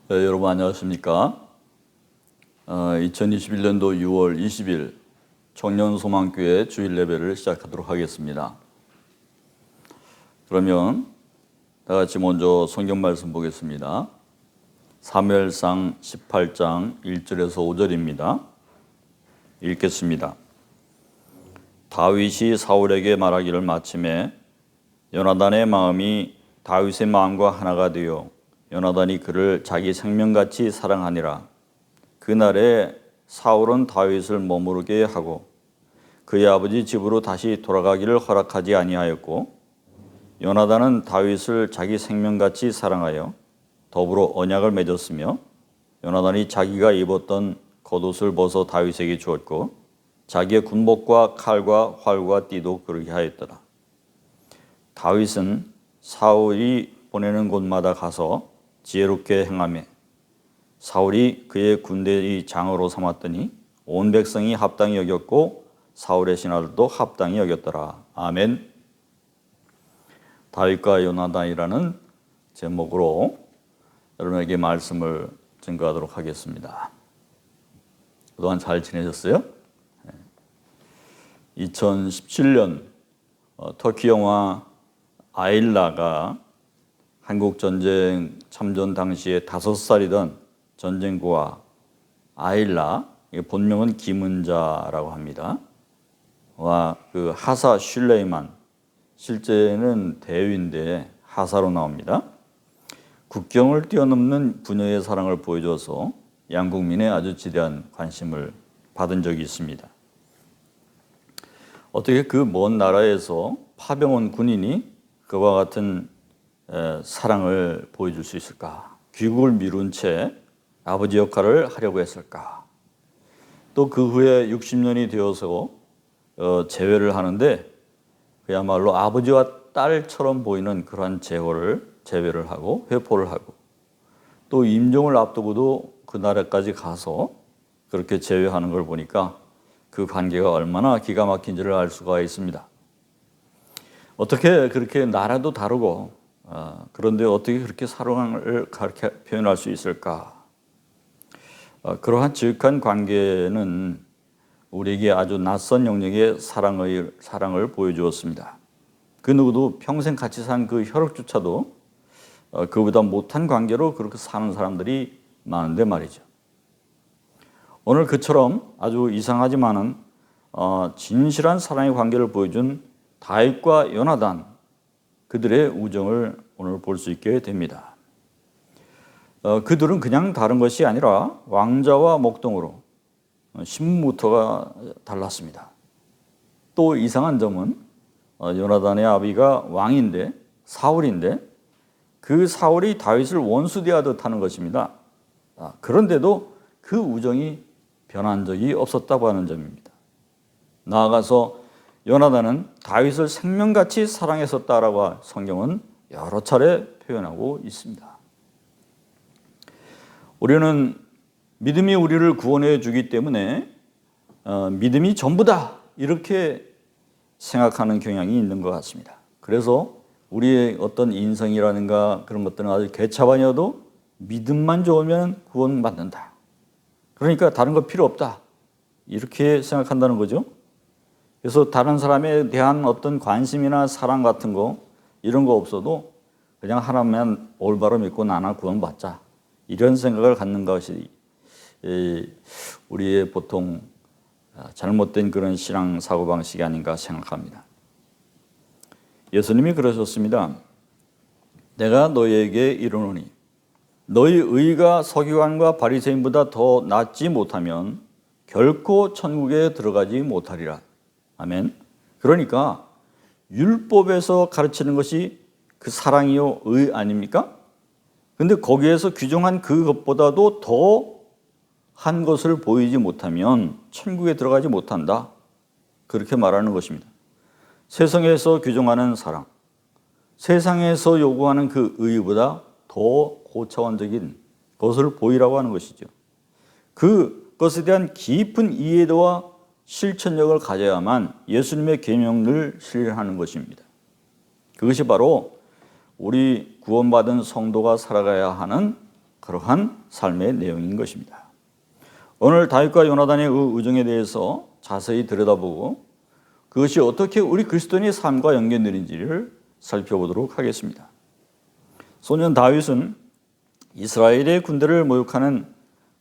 네, 여러분 안녕하십니까? 2021년도 6월 20일 청년소망교회 주일 예배를 시작하도록 하겠습니다. 그러면 다 같이 먼저 성경 말씀 보겠습니다. 사무엘상 18장 1절에서 5절입니다. 읽겠습니다. 다윗이 사울에게 말하기를 마침에 요나단의 마음이 다윗의 마음과 하나가 되어 요나단이 그를 자기 생명같이 사랑하니라. 그날에 사울은 다윗을 머무르게 하고 그의 아버지 집으로 다시 돌아가기를 허락하지 아니하였고 요나단은 다윗을 자기 생명같이 사랑하여 더불어 언약을 맺었으며 요나단이 자기가 입었던 겉옷을 벗어 다윗에게 주었고 자기의 군복과 칼과 활과 띠도 그렇게 하였더라. 다윗은 사울이 보내는 곳마다 가서 지혜롭게 행하며 사울이 그의 군대의 장으로 삼았더니 온 백성이 합당히 여겼고 사울의 신하들도 합당히 여겼더라. 아멘. 다윗과 요나단이라는 제목으로 여러분에게 말씀을 증거하도록 하겠습니다. 그동안 잘 지내셨어요? 2017년 터키 영화 아일라가 한국 전쟁 참전 당시에 5살이던 전쟁고아 아일라, 본명은 김은자라고 합니다. 와 그 하사 슐레이만, 실제는 대위인데 하사로 나옵니다. 국경을 뛰어넘는 부녀의 사랑을 보여줘서 양국민의 아주 지대한 관심을 받은 적이 있습니다. 어떻게 그 먼 나라에서 파병 온 군인이 그와 같은 사랑을 보여줄 수 있을까? 귀국을 미룬 채 아버지 역할을 하려고 했을까? 또 그 후에 60년이 되어서 재회를 하는데 그야말로 아버지와 딸처럼 보이는 그러한 재회를 하고 회포를 하고 또 임종을 앞두고도 그 나라까지 가서 그렇게 재회하는 걸 보니까 그 관계가 얼마나 기가 막힌지를 알 수가 있습니다. 어떻게 그렇게 나라도 다르고 그런데 어떻게 그렇게 사랑을 그렇게 표현할 수 있을까? 그러한 지극한 관계는 우리에게 아주 낯선 영역의 사랑을 보여주었습니다. 그 누구도 평생 같이 산 그 혈육조차도 그보다 못한 관계로 그렇게 사는 사람들이 많은데 말이죠. 오늘 그처럼 아주 이상하지만은 진실한 사랑의 관계를 보여준 다윗과 요나단, 그들의 우정을 오늘 볼 수 있게 됩니다. 그들은 그냥 다른 것이 아니라 왕자와 목동으로 신분부터가 달랐습니다. 또 이상한 점은 요나단의 아비가 왕인데 사울인데 그 사울이 다윗을 원수 대하듯 하는 것입니다. 그런데도 그 우정이 변한 적이 없었다고 하는 점입니다. 나아가서 요나단은 다윗을 생명같이 사랑했었다라고 성경은 여러 차례 표현하고 있습니다. 우리는 믿음이 우리를 구원해 주기 때문에 믿음이 전부다 이렇게 생각하는 경향이 있는 것 같습니다. 그래서 우리의 어떤 인성이라든가 그런 것들은 아주 개차반이어도 믿음만 좋으면 구원받는다. 그러니까 다른 거 필요 없다. 이렇게 생각한다는 거죠. 그래서 다른 사람에 대한 어떤 관심이나 사랑 같은 거 이런 거 없어도 그냥 하나만 올바로 믿고 나나 구원받자. 이런 생각을 갖는 것이 우리의 보통 잘못된 그런 신앙 사고방식이 아닌가 생각합니다. 예수님이 그러셨습니다. 내가 너희에게 이르노니 너희 의가 서기관과 바리새인보다 더 낫지 못하면 결코 천국에 들어가지 못하리라. 아멘. 그러니까 율법에서 가르치는 것이 그 사랑이요 의 아닙니까? 근데 거기에서 규정한 그것보다도 더 한 것을 보이지 못하면 천국에 들어가지 못한다. 그렇게 말하는 것입니다. 세상에서 규정하는 사랑, 세상에서 요구하는 그 의보다 더 고차원적인 것을 보이라고 하는 것이죠. 그것에 대한 깊은 이해도와 실천력을 가져야만 예수님의 계명을 실현하는 것입니다. 그것이 바로 우리 구원받은 성도가 살아가야 하는 그러한 삶의 내용인 것입니다. 오늘 다윗과 요나단의 의정에 대해서 자세히 들여다보고 그것이 어떻게 우리 그리스도인의 삶과 연결되는지를 살펴보도록 하겠습니다. 소년 다윗은 이스라엘의 군대를 모욕하는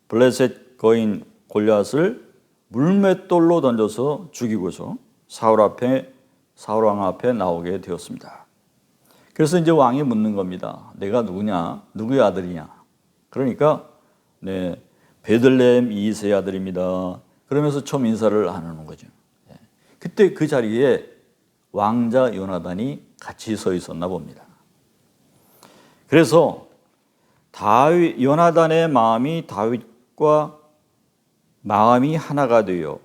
블레셋 거인 골리앗을 물맷돌로 던져서 죽이고서 사울 왕 앞에 나오게 되었습니다. 그래서 이제 왕이 묻는 겁니다. 내가 누구냐? 누구의 아들이냐? 그러니까 네, 베들레헴 이새의 아들입니다. 그러면서 처음 인사를 안 하는 거죠. 그때 그 자리에 왕자 요나단이 같이 서 있었나 봅니다. 그래서 요나단의 마음이 다윗과 마음이 하나가 되어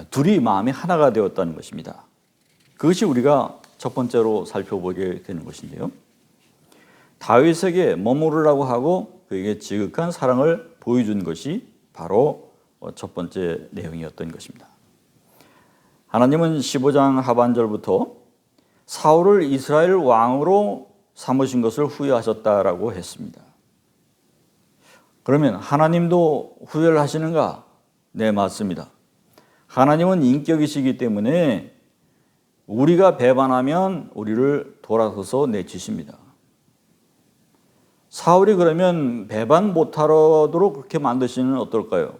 둘이 마음이 하나가 되었다는 것입니다. 그것이 우리가 첫 번째로 살펴보게 되는 것인데요. 다윗에게 머무르라고 하고 그에게 지극한 사랑을 보여준 것이 바로 첫 번째 내용이었던 것입니다. 하나님은 15장 하반절부터 사울을 이스라엘 왕으로 삼으신 것을 후회하셨다라고 했습니다. 그러면 하나님도 후회를 하시는가? 네, 맞습니다. 하나님은 인격이시기 때문에 우리가 배반하면 우리를 돌아서서 내치십니다. 사울이 그러면 배반 못하도록 그렇게 만드시는 어떨까요?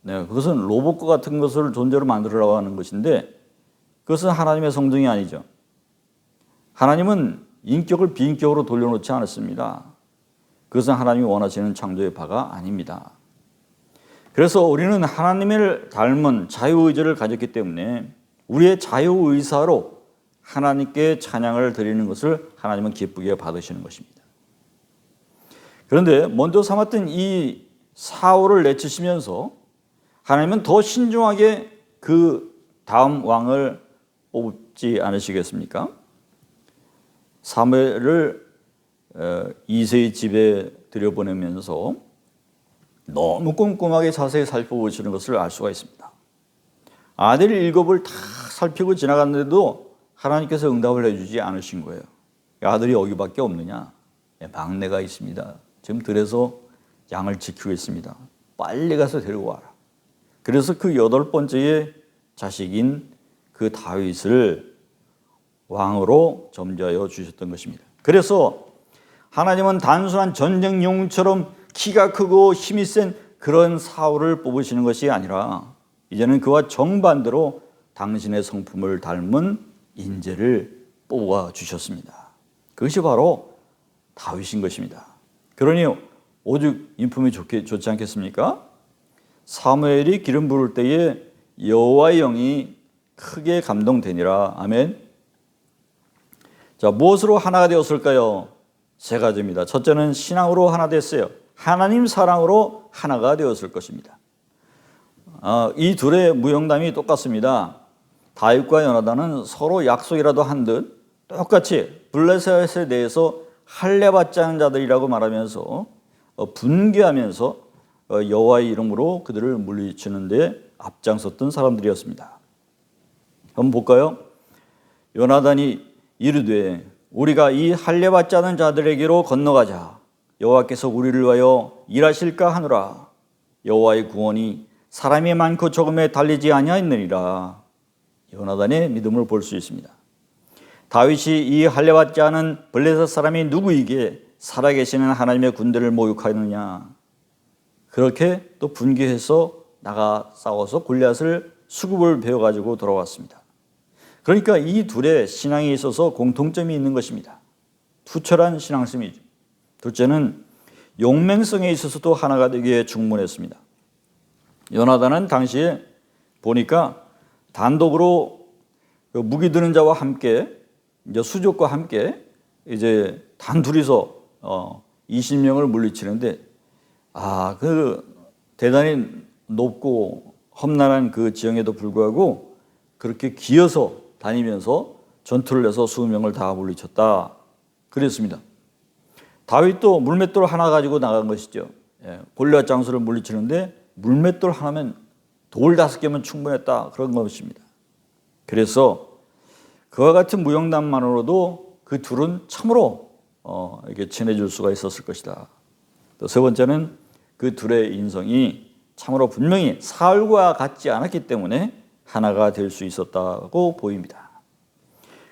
네, 그것은 로봇과 같은 것을 존재로 만들으려고 하는 것인데 그것은 하나님의 성정이 아니죠. 하나님은 인격을 비인격으로 돌려놓지 않았습니다. 그것은 하나님이 원하시는 창조의 바가 아닙니다. 그래서 우리는 하나님을 닮은 자유의지를 가졌기 때문에 우리의 자유의사로 하나님께 찬양을 드리는 것을 하나님은 기쁘게 받으시는 것입니다. 그런데 먼저 삼았던 이 사울을 내치시면서 하나님은 더 신중하게 그 다음 왕을 뽑지 않으시겠습니까? 사무엘을 이새의 집에 들여보내면서 너무 꼼꼼하게 자세히 살펴보시는 것을 알 수가 있습니다. 아들 7을 다 살피고 지나갔는데도 하나님께서 응답을 해주지 않으신 거예요. 아들이 여기밖에 없느냐? 막내가 있습니다. 지금 들에서 양을 지키고 있습니다. 빨리 가서 데리고 와라. 그래서 그 8번째의 자식인 그 다윗을 왕으로 점지하여 주셨던 것입니다. 그래서 하나님은 단순한 전쟁 영웅처럼 키가 크고 힘이 센 그런 사울을 뽑으시는 것이 아니라 이제는 그와 정반대로 당신의 성품을 닮은 인재를 뽑아 주셨습니다. 그것이 바로 다윗인 것입니다. 그러니 오죽 인품이 좋지 않겠습니까? 사무엘이 기름 부을 때에 여호와의 영이 크게 감동되니라. 아멘. 자, 무엇으로 하나가 되었을까요? 세 가지입니다. 첫째는 신앙으로 하나 됐어요. 하나님 사랑으로 하나가 되었을 것입니다. 이 둘의 무용담이 똑같습니다. 다윗과 요나단은 서로 약속이라도 한 듯 똑같이 블레셋에 대해서 할례받지 않은 자들이라고 말하면서 분개하면서 여호와의 이름으로 그들을 물리치는 데 앞장섰던 사람들이었습니다. 한번 볼까요? 요나단이 이르되 우리가 이 할례받지 않은 자들에게로 건너가자. 여호와께서 우리를 위하여 일하실까 하노라. 여호와의 구원이 사람이 많고 적음에 달리지 아니하였느니라. 요나단의 믿음을 볼 수 있습니다. 다윗이 이 할례받지 않은 블레셋 사람이 누구이기에 살아계시는 하나님의 군대를 모욕하느냐. 그렇게 또 분개해서 나가 싸워서 골리앗을 수급을 베어가지고 돌아왔습니다. 그러니까 이 둘의 신앙에 있어서 공통점이 있는 것입니다. 투철한 신앙심이죠. 둘째는 용맹성에 있어서도 하나가 되기에 충분했습니다. 요나단은 당시에 보니까 단독으로 무기 드는 자와 함께 이제 수족과 함께 이제 단둘이서 20명을 물리치는데 그 대단히 높고 험난한 그 지형에도 불구하고 그렇게 기어서 다니면서 전투를 해서 20명을 다 물리쳤다 그랬습니다. 다윗도 물맷돌 하나 가지고 나간 것이죠. 골리앗 장수를 물리치는데 물맷돌 하나면 돌 5개면 충분했다 그런 것입니다. 그래서 그와 같은 무용담만으로도 그 둘은 참으로 이렇게 친해질 수가 있었을 것이다. 또 세 번째는 그 둘의 인성이 참으로 분명히 사울과 같지 않았기 때문에 하나가 될 수 있었다고 보입니다.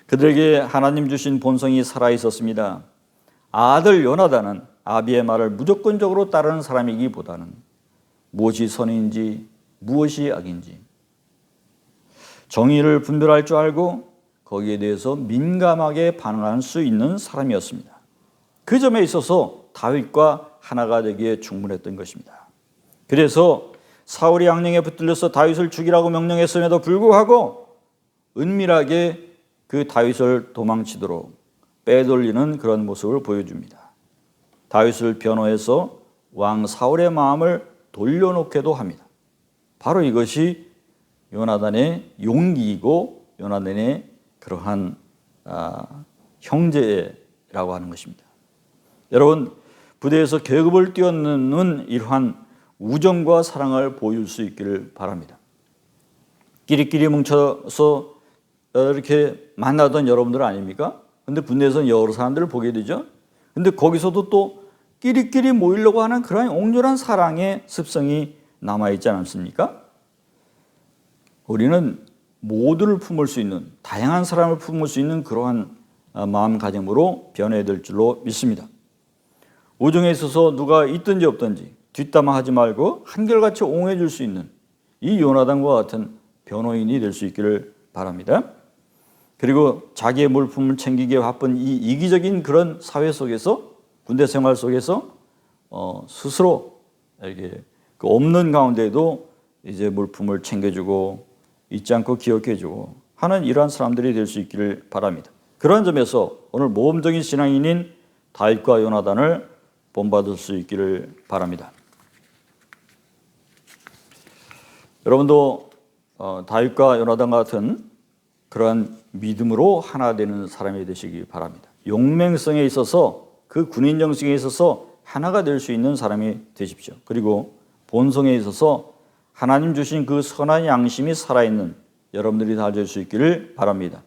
그들에게 하나님 주신 본성이 살아 있었습니다. 아들 요나단은 아비의 말을 무조건적으로 따르는 사람이기보다는 무엇이 선인지 무엇이 악인지 정의를 분별할 줄 알고 거기에 대해서 민감하게 반응할 수 있는 사람이었습니다. 그 점에 있어서 다윗과 하나가 되기에 충분했던 것입니다. 그래서 사울이 악령에 붙들려서 다윗을 죽이라고 명령했음에도 불구하고 은밀하게 그 다윗을 도망치도록 빼돌리는 그런 모습을 보여줍니다. 다윗을 변호해서 왕 사울의 마음을 돌려놓게도 합니다. 바로 이것이 요나단의 용기이고 요나단의 그러한 형제라고 하는 것입니다. 여러분, 부대에서 계급을 뛰어넘는 이러한 우정과 사랑을 보여줄 수 있기를 바랍니다. 끼리끼리 뭉쳐서 이렇게 만나던 여러분들 아닙니까? 근데 군대에서는 여러 사람들을 보게 되죠. 근데 거기서도 또 끼리끼리 모이려고 하는 그런 옹졸한 사랑의 습성이 남아있지 않습니까? 우리는 모두를 품을 수 있는, 다양한 사람을 품을 수 있는 그러한 마음가짐으로 변해야 될 줄로 믿습니다. 우정에 있어서 누가 있든지 없든지 뒷담화하지 말고 한결같이 옹호해 줄 수 있는 이 요나단과 같은 변호인이 될 수 있기를 바랍니다. 그리고 자기의 물품을 챙기기에 바쁜 이 이기적인 그런 사회 속에서, 군대 생활 속에서 스스로 이렇게 그 없는 가운데도 이제 물품을 챙겨주고 잊지 않고 기억해주고 하는 이러한 사람들이 될 수 있기를 바랍니다. 그런 점에서 오늘 모범적인 신앙인인 다윗과 요나단을 본받을 수 있기를 바랍니다. 여러분도 다윗과 요나단 같은 그러한 믿음으로 하나 되는 사람이 되시기 바랍니다. 용맹성에 있어서 그 군인 정신에 있어서 하나가 될 수 있는 사람이 되십시오. 그리고 본성에 있어서 하나님 주신 그 선한 양심이 살아있는 여러분들이 다 될 수 있기를 바랍니다.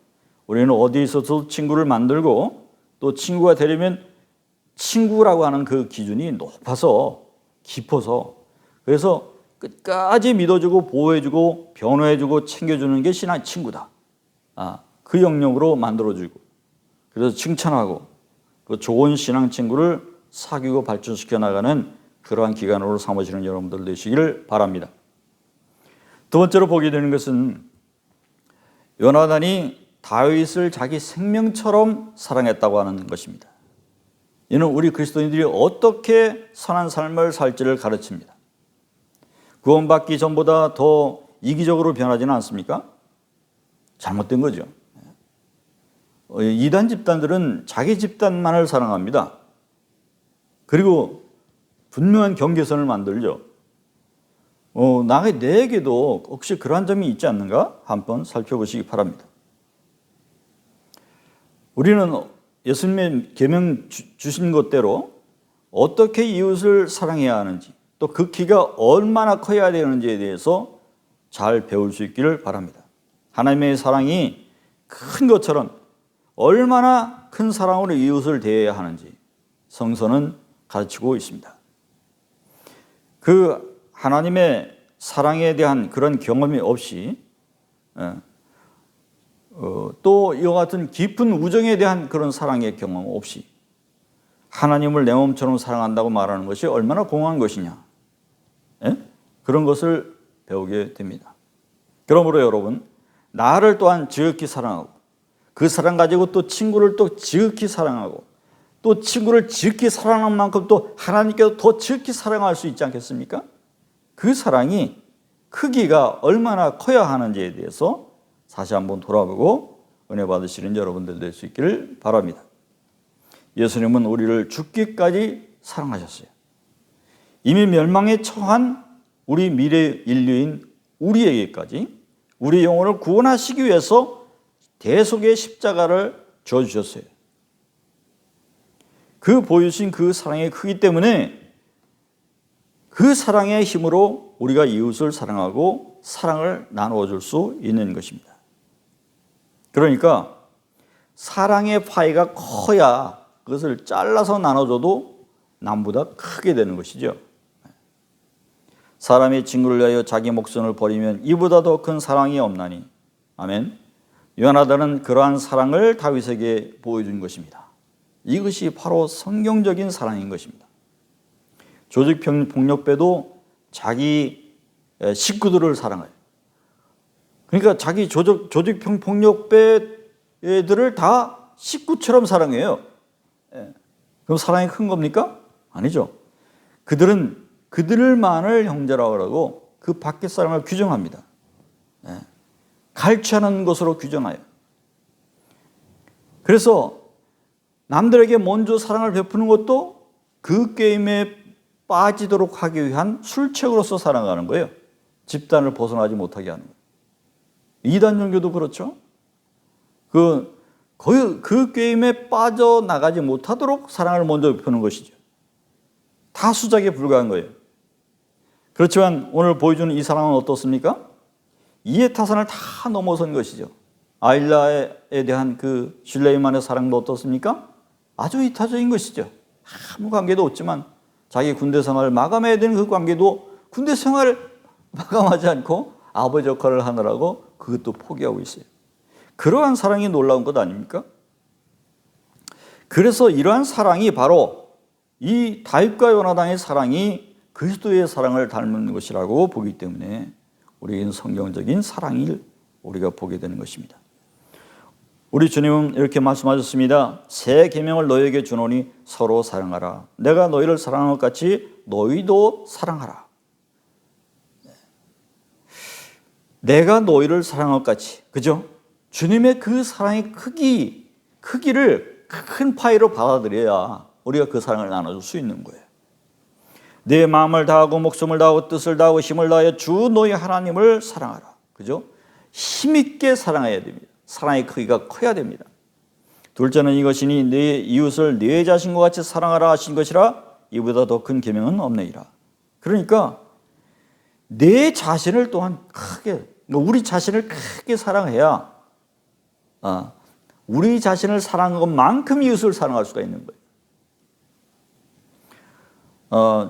우리는 어디에 있어서 친구를 만들고 또 친구가 되려면 친구라고 하는 그 기준이 높아서 깊어서 그래서 끝까지 믿어주고 보호해주고 변호해주고 챙겨주는 게 신앙 친구다. 그 영역으로 만들어주고 그래서 칭찬하고 그 좋은 신앙 친구를 사귀고 발전시켜 나가는 그러한 기간으로 삼으시는 여러분들 되시기를 바랍니다. 두 번째로 보게 되는 것은 요나단이 다윗을 자기 생명처럼 사랑했다고 하는 것입니다. 이는 우리 그리스도인들이 어떻게 선한 삶을 살지를 가르칩니다. 구원받기 전보다 더 이기적으로 변하지는 않습니까? 잘못된 거죠. 이단 집단들은 자기 집단만을 사랑합니다. 그리고 분명한 경계선을 만들죠. 내게도 혹시 그러한 점이 있지 않는가? 한번 살펴보시기 바랍니다. 우리는 예수님의 계명 주신 것대로 어떻게 이웃을 사랑해야 하는지 또 그 키가 얼마나 커야 되는지에 대해서 잘 배울 수 있기를 바랍니다. 하나님의 사랑이 큰 것처럼 얼마나 큰 사랑으로 이웃을 대해야 하는지 성서는 가르치고 있습니다. 그 하나님의 사랑에 대한 그런 경험이 없이 또 이와 같은 깊은 우정에 대한 그런 사랑의 경험 없이 하나님을 내 몸처럼 사랑한다고 말하는 것이 얼마나 공허한 것이냐, 그런 것을 배우게 됩니다. 그러므로 여러분, 나를 또한 지극히 사랑하고 그 사랑 가지고 또 친구를 또 지극히 사랑하고 또 친구를 지극히 사랑하는 만큼 또 하나님께서 더 지극히 사랑할 수 있지 않겠습니까? 그 사랑이 크기가 얼마나 커야 하는지에 대해서 다시 한번 돌아보고 은혜 받으시는 여러분들 될 수 있기를 바랍니다. 예수님은 우리를 죽기까지 사랑하셨어요. 이미 멸망에 처한 우리 미래 인류인 우리에게까지 우리 영혼을 구원하시기 위해서 대속의 십자가를 져주셨어요. 그 보여주신 그 사랑의 크기 때문에 그 사랑의 힘으로 우리가 이웃을 사랑하고 사랑을 나누어 줄 수 있는 것입니다. 그러니까 사랑의 파이가 커야 그것을 잘라서 나눠줘도 남보다 크게 되는 것이죠. 사람이 친구를 위하여 자기 목숨을 버리면 이보다 더 큰 사랑이 없나니. 아멘. 요나단은 그러한 사랑을 다윗에게 보여준 것입니다. 이것이 바로 성경적인 사랑인 것입니다. 조직폭력배도 자기 식구들을 사랑해요. 그러니까 자기 조직폭력배들을 다 식구처럼 사랑해요. 그럼 사랑이 큰 겁니까? 아니죠. 그들만을 형제라고 하고 그 밖의 사람을 규정합니다. 갈취하는 것으로 규정해요. 그래서 남들에게 먼저 사랑을 베푸는 것도 그 게임에 빠지도록 하기 위한 술책으로서 사랑하는 거예요. 집단을 벗어나지 못하게 하는 거예요. 이단 종교도 그렇죠. 그 게임에 빠져나가지 못하도록 사랑을 먼저 베푸는 것이죠. 다 수작에 불과한 거예요. 그렇지만 오늘 보여주는 이 사랑은 어떻습니까? 이해타산을 다 넘어선 것이죠. 아일라에 대한 그 실레이만의 사랑도 어떻습니까? 아주 이타적인 것이죠. 아무 관계도 없지만 자기 군대 생활을 마감해야 되는 그 관계도 군대 생활을 마감하지 않고 아버지 역할을 하느라고 그것도 포기하고 있어요. 그러한 사랑이 놀라운 것 아닙니까? 그래서 이러한 사랑이 바로 이 다윗과 요나단의 사랑이 그리스도의 사랑을 닮은 것이라고 보기 때문에 우리는 성경적인 사랑을 우리가 보게 되는 것입니다. 우리 주님은 이렇게 말씀하셨습니다. 새 계명을 너희에게 주노니 서로 사랑하라. 내가 너희를 사랑한 것 같이 너희도 사랑하라. 내가 너희를 사랑한 것 같이, 그죠? 주님의 그 사랑의 크기를 큰 파이로 받아들여야 우리가 그 사랑을 나눠줄 수 있는 거예요. 내 마음을 다하고 목숨을 다하고 뜻을 다하고 힘을 다하여 주 너희 하나님을 사랑하라. 그죠? 힘있게 사랑해야 됩니다. 사랑의 크기가 커야 됩니다. 둘째는 이것이니 내 이웃을 내 자신과 같이 사랑하라 하신 것이라 이보다 더 큰 계명은 없느니라. 그러니까 내 자신을 또한 우리 자신을 크게 사랑해야 우리 자신을 사랑한 것만큼 이웃을 사랑할 수가 있는 거예요.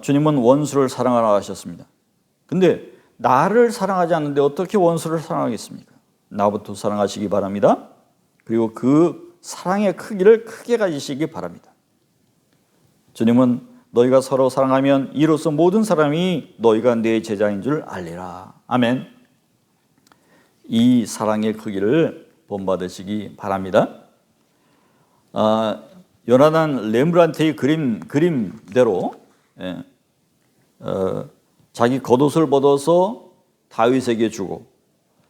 주님은 원수를 사랑하라 하셨습니다. 근데 나를 사랑하지 않는데 어떻게 원수를 사랑하겠습니까? 나부터 사랑하시기 바랍니다. 그리고 그 사랑의 크기를 크게 가지시기 바랍니다. 주님은 너희가 서로 사랑하면 이로써 모든 사람이 너희가 내 제자인 줄 알리라. 아멘. 이 사랑의 크기를 본받으시기 바랍니다. 요나단 렘브란트의 그림대로 자기 겉옷을 벗어서 다윗에게 주고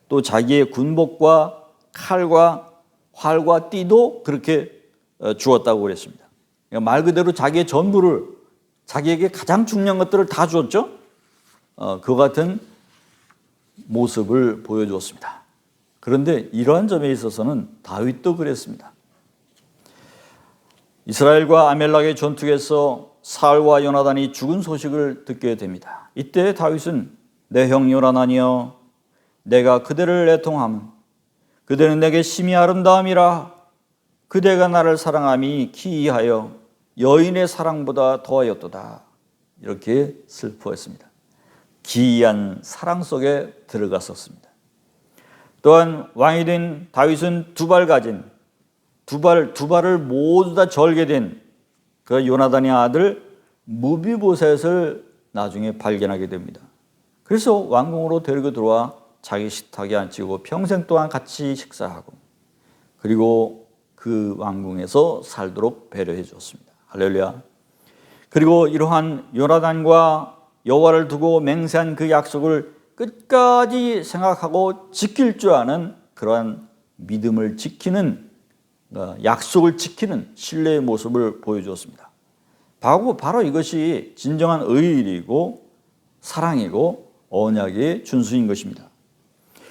또 자기의 군복과 칼과 활과 띠도 그렇게 주었다고 그랬습니다. 그러니까 말 그대로 자기의 전부를 자기에게 가장 중요한 것들을 다 주었죠. 그 같은 모습을 보여주었습니다. 그런데 이러한 점에 있어서는 다윗도 그랬습니다. 이스라엘과 아멜렉의 전투에서 사울과 요나단이 죽은 소식을 듣게 됩니다. 이때 다윗은 내 형 요나단이여 내가 그대를 애통함 그대는 내게 심히 아름다움이라 그대가 나를 사랑함이 기이하여 여인의 사랑보다 더하였도다. 이렇게 슬퍼했습니다. 기이한 사랑 속에 들어갔었습니다. 또한 왕이 된 다윗은 두 발을 모두 다 절게 된 그 요나단의 아들 무비보셋을 나중에 발견하게 됩니다. 그래서 왕궁으로 데리고 들어와 자기 식탁에 앉히고 평생 동안 같이 식사하고 그리고 그 왕궁에서 살도록 배려해 줬습니다. 할렐루야. 그리고 이러한 요나단과 여호와를 두고 맹세한 그 약속을 끝까지 생각하고 지킬 줄 아는 그러한 믿음을 지키는 약속을 지키는 신뢰의 모습을 보여주었습니다. 바로 이것이 진정한 의리이고 사랑이고 언약의 준수인 것입니다.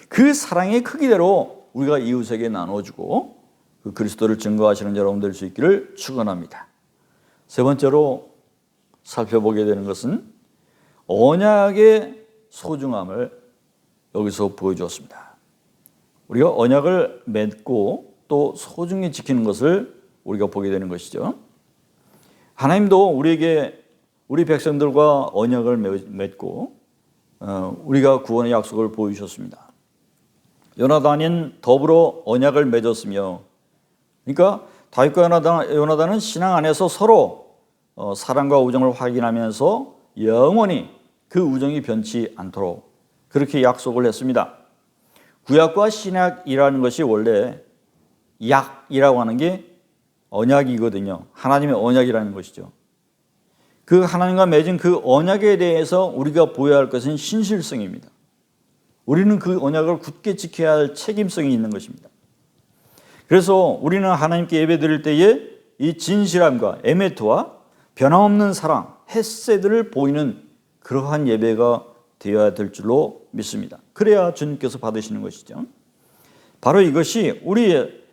그 사랑의 크기대로 우리가 이웃에게 나눠주고 그 그리스도를 증거하시는 여러분 될 수 있기를 축원합니다. 세 번째로 살펴보게 되는 것은 언약의 소중함을 여기서 보여주었습니다. 우리가 언약을 맺고 또 소중히 지키는 것을 우리가 보게 되는 것이죠. 하나님도 우리에게 우리 백성들과 언약을 맺고 우리가 구원의 약속을 보여주셨습니다. 요나단은 더불어 언약을 맺었으며, 그러니까 다윗과 요나단은 신앙 안에서 서로 사랑과 우정을 확인하면서 영원히 그 우정이 변치 않도록 그렇게 약속을 했습니다. 구약과 신약이라는 것이 원래 약이라고 하는 게 언약이거든요. 하나님의 언약이라는 것이죠. 그 하나님과 맺은 그 언약에 대해서 우리가 보여야 할 것은 신실성입니다. 우리는 그 언약을 굳게 지켜야 할 책임성이 있는 것입니다. 그래서 우리는 하나님께 예배드릴 때에 이 진실함과 에메트와 변함없는 사랑, 헤세드를 보이는 그러한 예배가 되어야 될 줄로 믿습니다. 그래야 주님께서 받으시는 것이죠. 바로 이것이 우리의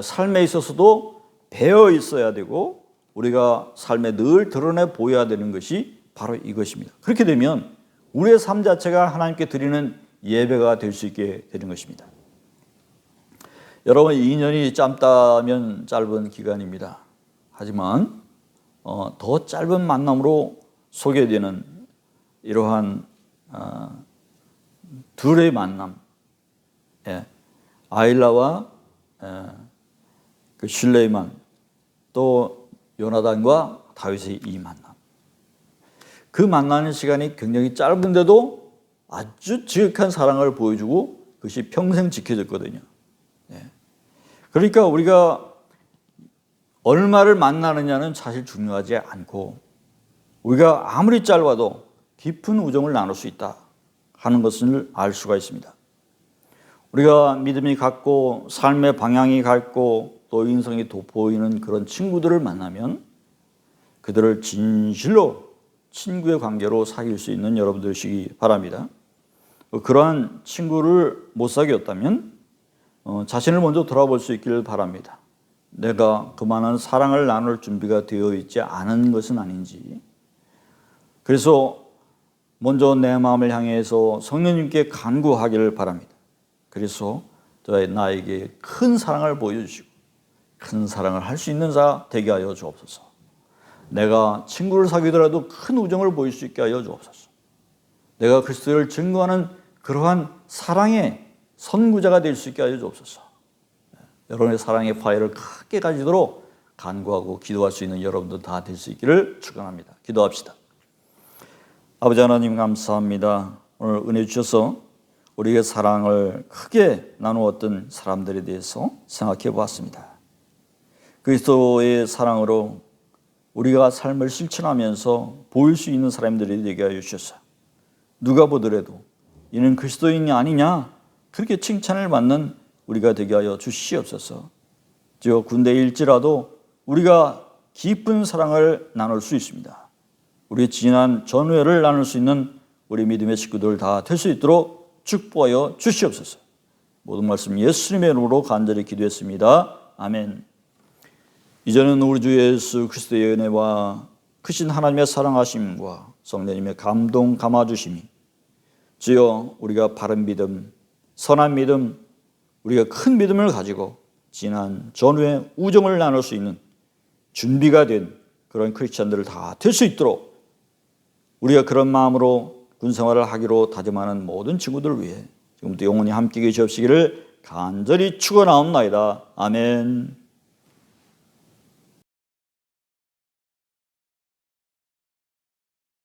삶에 있어서도 배어 있어야 되고 우리가 삶에 늘 드러내 보여야 되는 것이 바로 이것입니다. 그렇게 되면 우리의 삶 자체가 하나님께 드리는 예배가 될 수 있게 되는 것입니다. 여러분, 2년이 짧다면 짧은 기간입니다. 하지만 더 짧은 만남으로 소개되는 이러한 둘의 만남, 아일라와 그 실레이만, 또 요나단과 다윗의 이 만남, 그 만나는 시간이 굉장히 짧은데도 아주 지극한 사랑을 보여주고 그것이 평생 지켜졌거든요. 그러니까 우리가 얼마를 만나느냐는 사실 중요하지 않고 우리가 아무리 짧아도 깊은 우정을 나눌 수 있다 하는 것을 알 수가 있습니다. 우리가 믿음이 같고 삶의 방향이 같고 또 인성이 돋보이는 그런 친구들을 만나면 그들을 진실로 친구의 관계로 사귈 수 있는 여러분들이시기 바랍니다. 그러한 친구를 못 사귀었다면 자신을 먼저 돌아볼 수 있기를 바랍니다. 내가 그만한 사랑을 나눌 준비가 되어 있지 않은 것은 아닌지. 그래서 먼저 내 마음을 향해서 성령님께 간구하기를 바랍니다. 그래서 나에게 큰 사랑을 보여주시고 큰 사랑을 할 수 있는 자 되게 하여 주옵소서. 내가 친구를 사귀더라도 큰 우정을 보일 수 있게 하여 주옵소서. 내가 그리스도를 증거하는 그러한 사랑의 선구자가 될 수 있게 하여 주옵소서. 여러분의 사랑의 파이를 크게 가지도록 간구하고 기도할 수 있는 여러분들 다 될 수 있기를 축원합니다. 기도합시다. 아버지 하나님, 감사합니다. 오늘 은혜 주셔서 우리에게 사랑을 크게 나누었던 사람들에 대해서 생각해 보았습니다. 그리스도의 사랑으로 우리가 삶을 실천하면서 보일 수 있는 사람들이 되게 하여 주셔서 누가 보더라도 이는 그리스도인이 아니냐 그렇게 칭찬을 받는 우리가 되게 하여 주시옵소서. 저 군대일지라도 우리가 깊은 사랑을 나눌 수 있습니다. 우리 진한 전우회를 나눌 수 있는 우리 믿음의 식구들 다 될 수 있도록 축복하여 주시옵소서. 모든 말씀 예수님의 이름으로 간절히 기도했습니다. 아멘. 이제는 우리 주 예수 그리스도의 은혜와 크신 하나님의 사랑하심과 성령님의 감동 감아주심이 주여 우리가 바른 믿음, 선한 믿음, 우리가 큰 믿음을 가지고 진한 전후의 우정을 나눌 수 있는 준비가 된 그런 크리스찬들을 다 될 수 있도록 우리가 그런 마음으로 군생활을 하기로 다짐하는 모든 친구들을 위해 지금부터 영원히 함께 계시옵시기를 간절히 축원하옵나이다. 아멘.